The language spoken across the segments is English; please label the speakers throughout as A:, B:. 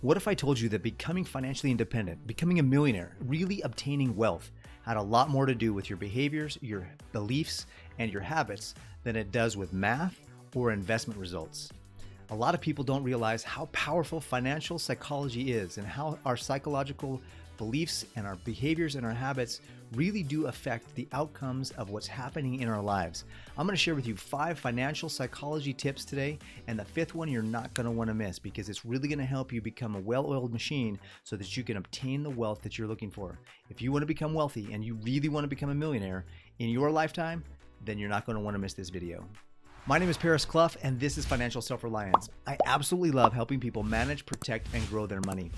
A: What if I told you that becoming financially independent, becoming a millionaire, really obtaining wealth had a lot more to do with your behaviors, your beliefs, and your habits than it does with math or investment results? A lot of people don't realize how powerful financial psychology is and how our psychological beliefs and our behaviors and our habits really do affect the outcomes of what's happening in our lives. I'm going to share with you 5 financial psychology tips today, and the 5th one you're not going to want to miss because it's really going to help you become a well-oiled machine so that you can obtain the wealth that you're looking for. If you want to become wealthy and you really want to become a millionaire in your lifetime, then you're not going to want to miss this video. My name is Paris Clough, and this is Financial Self-Reliance. I absolutely love helping people manage, protect, and grow their money.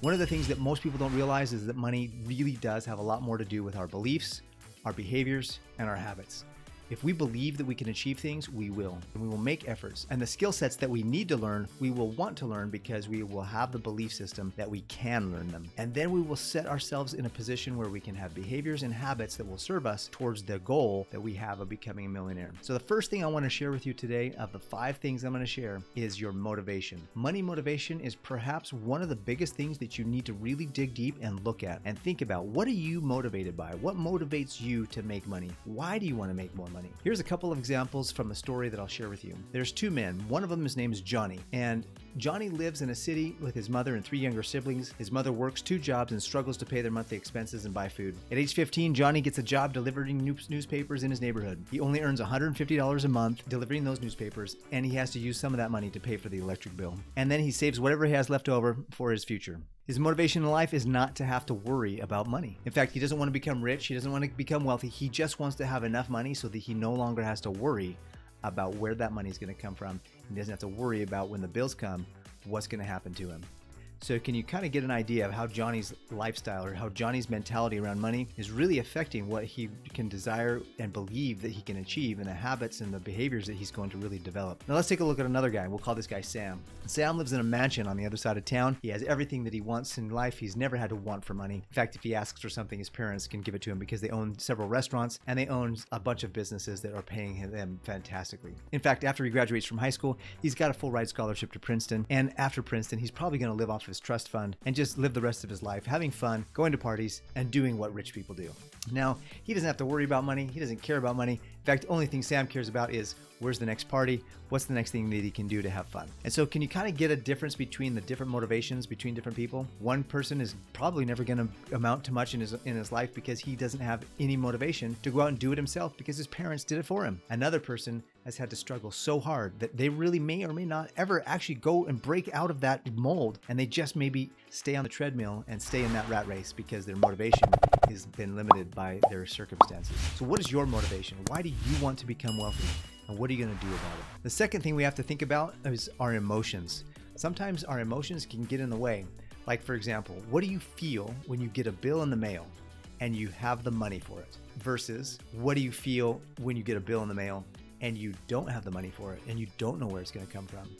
A: One of the things that most people don't realize is that money really does have a lot more to do with our beliefs, our behaviors, and our habits. If we believe that we can achieve things, we will, and we will make efforts. And the skill sets that we need to learn, we will want to learn because we will have the belief system that we can learn them. And then we will set ourselves in a position where we can have behaviors and habits that will serve us towards the goal that we have of becoming a millionaire. So the first thing I want to share with you today of the 5 things I'm going to share is your motivation. Money motivation is perhaps one of the biggest things that you need to really dig deep and look at and think about. What are you motivated by? What motivates you to make money? Why do you want to make more money? Here's a couple of examples from a story that I'll share with you. There's 2 men. One of them, his name is Johnny, and Johnny lives in a city with his mother and 3 younger siblings. His mother works 2 jobs and struggles to pay their monthly expenses and buy food. At age 15, Johnny gets a job delivering newspapers in his neighborhood. He only earns $150 a month delivering those newspapers, and he has to use some of that money to pay for the electric bill. And then he saves whatever he has left over for his future. His motivation in life is not to have to worry about money. In fact, he doesn't want to become rich. He doesn't want to become wealthy. He just wants to have enough money so that he no longer has to worry about where that money is going to come from. He doesn't have to worry about when the bills come, what's going to happen to him. So can you kind of get an idea of how Johnny's lifestyle or how Johnny's mentality around money is really affecting what he can desire and believe that he can achieve and the habits and the behaviors that he's going to really develop? Now let's take a look at another guy. We'll call this guy Sam. Sam lives in a mansion on the other side of town. He has everything that he wants in life. He's never had to want for money. In fact, if he asks for something, his parents can give it to him because they own several restaurants and they own a bunch of businesses that are paying him fantastically. In fact, after he graduates from high school, he's got a full ride scholarship to Princeton. And after Princeton, he's probably going to live off his trust fund and just live the rest of his life having fun, going to parties, and doing what rich people do. Now, he doesn't have to worry about money. He doesn't care about money. In fact, the only thing Sam cares about is where's the next party? What's the next thing that he can do to have fun? And so can you kind of get a difference between the different motivations between different people? One person is probably never going to amount to much in his life because he doesn't have any motivation to go out and do it himself because his parents did it for him. Another person has had to struggle so hard that they really may or may not ever actually go and break out of that mold, and they just maybe stay on the treadmill and stay in that rat race because their motivation has been limited by their circumstances. So what is your motivation? Why do you want to become wealthy? And what are you going to do about it? The second thing we have to think about is our emotions. Sometimes our emotions can get in the way. Like, for example, what do you feel when you get a bill in the mail and you have the money for it? Versus what do you feel when you get a bill in the mail and you don't have the money for it and you don't know where it's going to come from?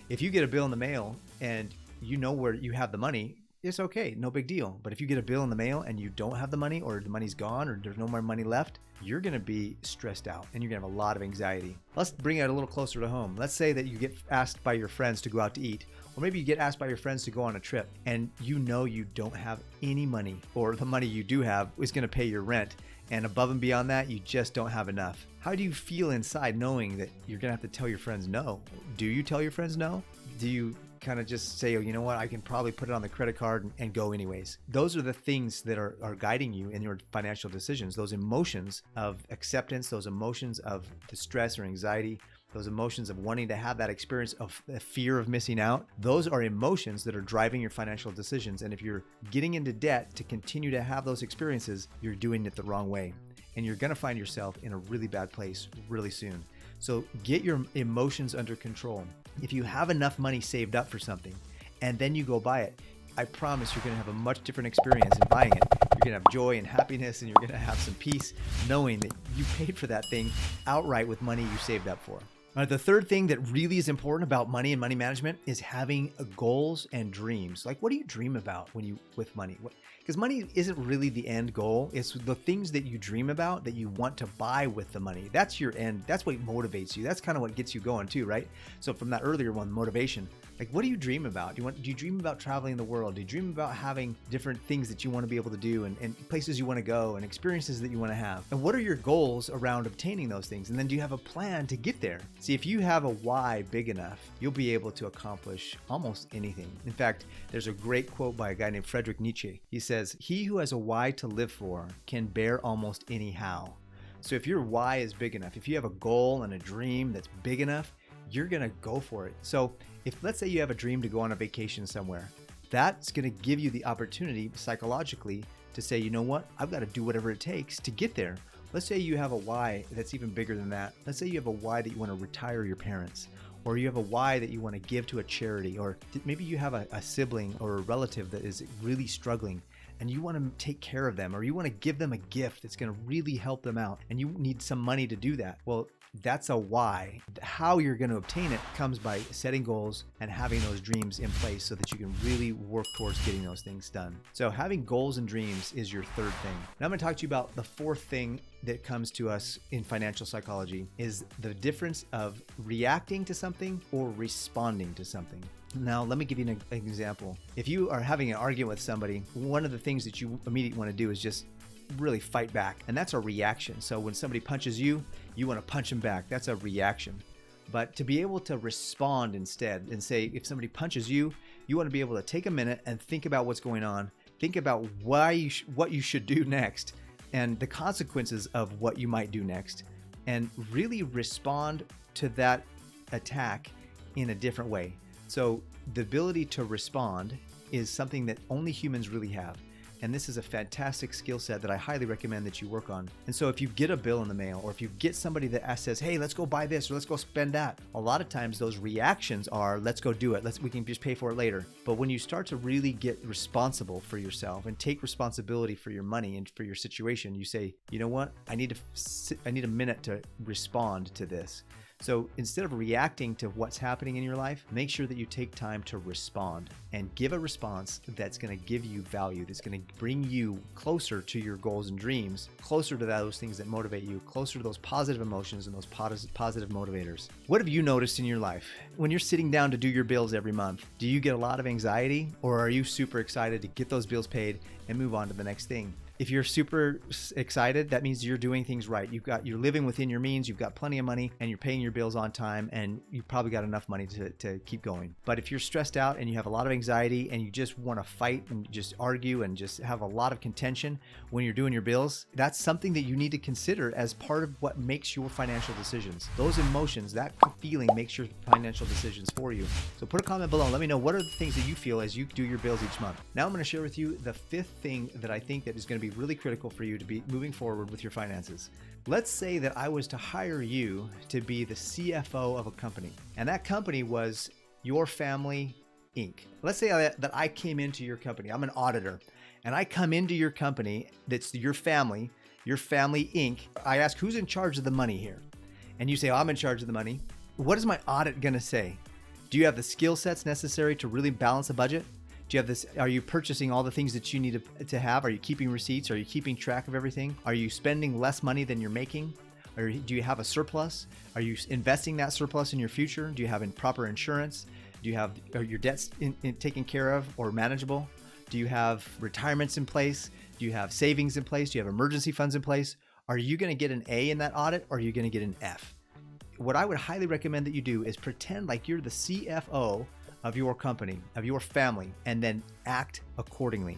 A: If you get a bill in the mail and you know where you have the money, it's okay, no big deal. But if you get a bill in the mail and you don't have the money, or the money's gone, or there's no more money left, you're going to be stressed out and you're going to have a lot of anxiety. Let's bring it a little closer to home. Let's say that you get asked by your friends to go out to eat, or maybe you get asked by your friends to go on a trip and you know you don't have any money, or the money you do have is going to pay your rent. And above and beyond that, you just don't have enough. How do you feel inside knowing that you're going to have to tell your friends no? Do you tell your friends no? Do you kind of just say, oh, you know what, I can probably put it on the credit card and go anyways? Those are the things that are guiding you in your financial decisions. Those emotions of acceptance, those emotions of distress or anxiety, those emotions of wanting to have that experience of the fear of missing out, those are emotions that are driving your financial decisions. And if you're getting into debt to continue to have those experiences, you're doing it the wrong way. And you're going to find yourself in a really bad place really soon. So get your emotions under control. If you have enough money saved up for something and then you go buy it, I promise you're going to have a much different experience in buying it. You're going to have joy and happiness, and you're going to have some peace knowing that you paid for that thing outright with money you saved up for. All right, the third thing that really is important about money and money management is having goals and dreams. Like, what do you dream about with money? Because money isn't really the end goal. It's the things that you dream about that you want to buy with the money. That's your end. That's what motivates you. That's kind of what gets you going too, right? So from that earlier one, motivation, Like, what do you dream about? Do you dream about traveling the world? Do you dream about having different things that you want to be able to do and places you want to go and experiences that you want to have? And what are your goals around obtaining those things? And then do you have a plan to get there? See, if you have a why big enough, you'll be able to accomplish almost anything. In fact, there's a great quote by a guy named Friedrich Nietzsche. He says, "He who has a why to live for can bear almost any how." So if your why is big enough, if you have a goal and a dream that's big enough, you're going to go for it. So if, let's say you have a dream to go on a vacation somewhere, that's going to give you the opportunity psychologically to say, you know what, I've got to do whatever it takes to get there. Let's say you have a why that's even bigger than that. Let's say you have a why that you want to retire your parents, or you have a why that you want to give to a charity, or maybe you have a sibling or a relative that is really struggling and you want to take care of them, or you want to give them a gift that's going to really help them out and you need some money to do that. Well, that's a why. How you're going to obtain it comes by setting goals and having those dreams in place so that you can really work towards getting those things done. So having goals and dreams is your third thing. Now I'm going to talk to you about the fourth thing that comes to us in financial psychology, is the difference of reacting to something or responding to something. Now, let me give you an example. If you are having an argument with somebody, one of the things that you immediately want to do is just really fight back. And that's a reaction. So when somebody punches you, you want to punch them back. That's a reaction. But to be able to respond instead and say, if somebody punches you, you want to be able to take a minute and think about what's going on. Think about what you should do next and the consequences of what you might do next, and really respond to that attack in a different way. So the ability to respond is something that only humans really have. And this is a fantastic skill set that I highly recommend that you work on. And so if you get a bill in the mail, or if you get somebody that says, hey, let's go buy this, or let's go spend that, a lot of times those reactions are, let's go do it. We can just pay for it later. But when you start to really get responsible for yourself and take responsibility for your money and for your situation, you say, you know what? I need a minute to respond to this. So instead of reacting to what's happening in your life, make sure that you take time to respond and give a response that's going to give you value, that's going to bring you closer to your goals and dreams, closer to those things that motivate you, closer to those positive emotions and those positive motivators. What have you noticed in your life? When you're sitting down to do your bills every month, do you get a lot of anxiety, or are you super excited to get those bills paid and move on to the next thing? If you're super excited, that means you're doing things right. You're living within your means, you've got plenty of money, and you're paying your bills on time, and you've probably got enough money to keep going. But if you're stressed out and you have a lot of anxiety and you just want to fight and just argue and just have a lot of contention when you're doing your bills, that's something that you need to consider as part of what makes your financial decisions. Those emotions, that feeling makes your financial decisions for you. So put a comment below and let me know, what are the things that you feel as you do your bills each month. Now I'm going to share with you the fifth thing that I think that is going to be really critical for you to be moving forward with your finances. Let's say that I was to hire you to be the CFO of a company, and that company was Your Family Inc. Let's say that I came into your company. I'm an auditor, and I come into your company that's Your Family Inc. I ask, who's in charge of the money here? And you say, oh, I'm in charge of the money. What is my audit going to say? Do you have the skill sets necessary to really balance a budget? Do you have this? Are you purchasing all the things that you need to have? Are you keeping receipts? Are you keeping track of everything? Are you spending less money than you're making? Or do you have a surplus? Are you investing that surplus in your future? Do you have proper insurance? Are your debts taken care of or manageable? Do you have retirements in place? Do you have savings in place? Do you have emergency funds in place? Are you going to get an A in that audit, or are you going to get an F? What I would highly recommend that you do is pretend like you're the CFO of your company, of your family, and then act accordingly.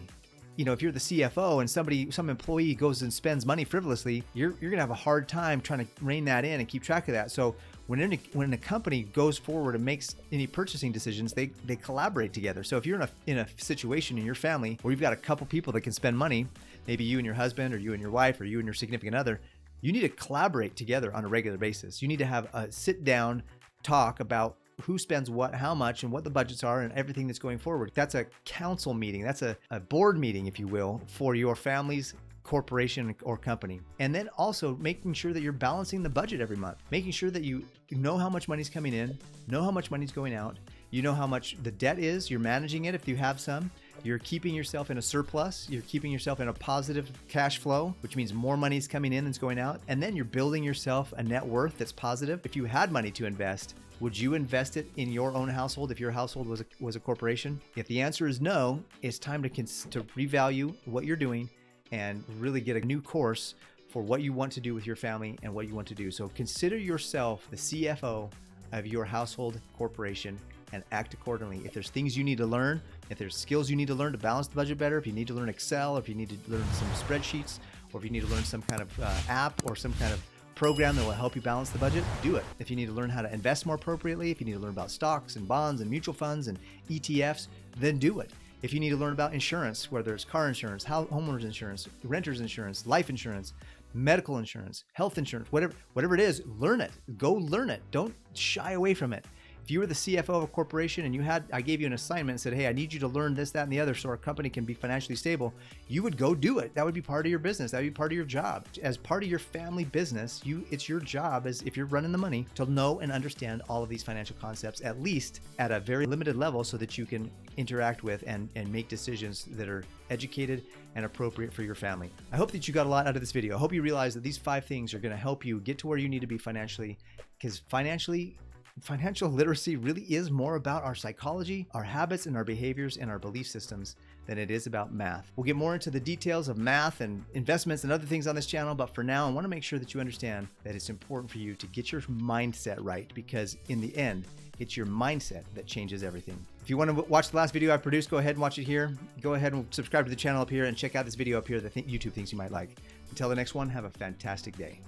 A: You know, if you're the CFO and some employee goes and spends money frivolously, you're gonna have a hard time trying to rein that in and keep track of that. So when a company goes forward and makes any purchasing decisions, they collaborate together. So if you're in a situation in your family where you've got a couple people that can spend money, maybe you and your husband, or you and your wife, or you and your significant other, you need to collaborate together on a regular basis. You need to have a sit down talk about who spends what, how much, and what the budgets are, and everything that's going forward. That's a council meeting. That's a board meeting, if you will, for your family's corporation or company. And then also making sure that you're balancing the budget every month, making sure that you know how much money's coming in, know how much money's going out, you know how much the debt is, you're managing it if you have some, You're keeping yourself in a surplus. You're keeping yourself in a positive cash flow, which means more money is coming in than's going out. And then you're building yourself a net worth that's positive. If you had money to invest, would you invest it in your own household if your household was a corporation? If the answer is no, it's time to revalue what you're doing and really get a new course for what you want to do with your family and what you want to do. So consider yourself the CFO of your household corporation and act accordingly. If there's things you need to learn, if there's skills you need to learn to balance the budget better, if you need to learn Excel, if you need to learn some spreadsheets, or if you need to learn some kind of app or some kind of program that will help you balance the budget, do it. If you need to learn how to invest more appropriately, if you need to learn about stocks and bonds and mutual funds and ETFs, then do it. If you need to learn about insurance, whether it's car insurance, homeowners insurance, renter's insurance, life insurance, medical insurance, health insurance, whatever it is, learn it. Go learn it. Don't shy away from it. If you were the CFO of a corporation and I gave you an assignment and said, hey, I need you to learn this, that, and the other so our company can be financially stable, you would go do it. That would be part of your business. That would be part of your job. As part of your family business, it's your job, as if you're running the money, to know and understand all of these financial concepts, at least at a very limited level, so that you can interact with and make decisions that are educated and appropriate for your family. I hope that you got a lot out of this video. I hope you realize that these 5 things are going to help you get to where you need to be financially, because financial literacy really is more about our psychology, our habits, and our behaviors and our belief systems than it is about math. We'll get more into the details of math and investments and other things on this channel, but for now, I want to make sure that you understand that it's important for you to get your mindset right, because in the end, it's your mindset that changes everything. If you want to watch the last video I produced, go ahead and watch it here. Go ahead and subscribe to the channel up here and check out this video up here, the YouTube things you might like. Until the next one, have a fantastic day.